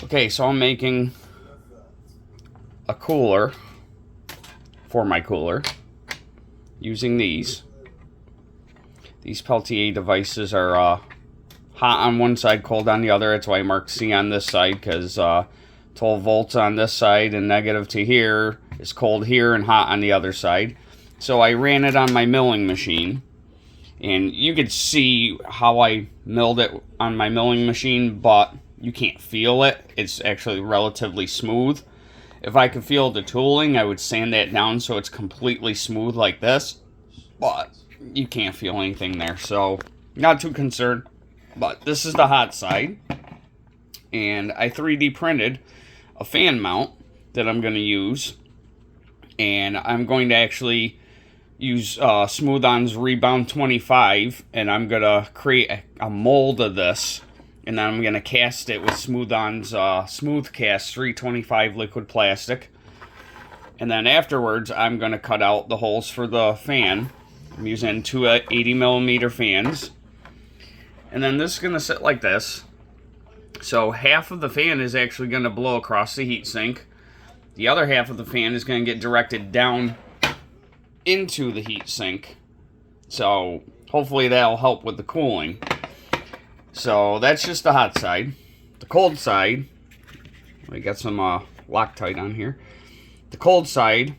Okay, so I'm making a cooler for my cooler using these. These Peltier devices are hot on one side, cold on the other. That's why I marked C on this side, because 12 volts on this side and negative to here is cold here and hot on the other side. So I ran it on my milling machine, and you could see how I milled it on my milling machine, but you can't feel it. It's actually relatively smooth. If I could feel the tooling, I would sand that down so it's completely smooth like this, but you can't feel anything there, so not too concerned. But this is the hot side, and I 3D printed a fan mount that I'm going to use, and I'm going to actually use Smooth-On's Rebound 25, and I'm going to create a mold of this, and then I'm going to cast it with Smooth-On's Smooth Cast 325 liquid plastic. And then afterwards, I'm going to cut out the holes for the fan. I'm using two 80mm fans. And then this is going to sit like this. So half of the fan is actually going to blow across the heatsink. The other half of the fan is going to get directed down into the heatsink. So hopefully that'll help with the cooling. So that's just the hot side. The cold side, we got some Loctite on here. The cold side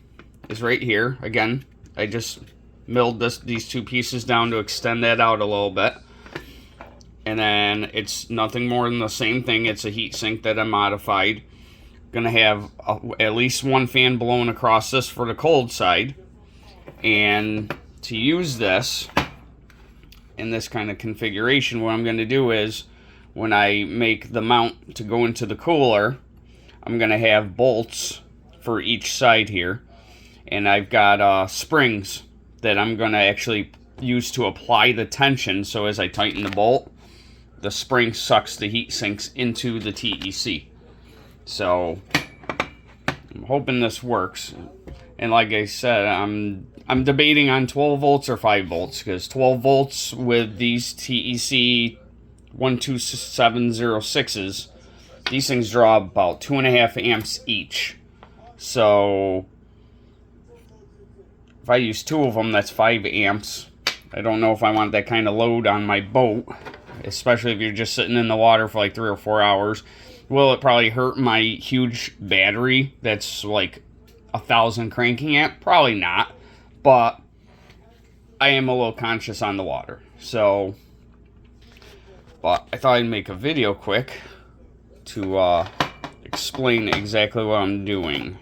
is right here. Again, I just milled these two pieces down to extend that out a little bit. And then it's nothing more than the same thing. It's a heat sink that I modified. Gonna have at least one fan blowing across this for the cold side. And to use this in this kind of configuration, what I'm gonna do is, when I make the mount to go into the cooler, I'm gonna have bolts for each side here. And I've got springs that I'm gonna actually use to apply the tension, so as I tighten the bolt, the spring sucks the heat sinks into the TEC. So I'm hoping this works. And like I said, I'm debating on 12 volts or 5 volts, because 12 volts with these TEC 12706s, these things draw about 2.5 amps each. So if I use two of them, that's 5 amps. I don't know if I want that kind of load on my boat, especially if you're just sitting in the water for like 3 or 4 hours. Will it probably hurt my huge battery that's like 1,000 cranking amp? Probably not, but I am a little conscious on the water. So, but I thought I'd make a video quick to explain exactly what I'm doing.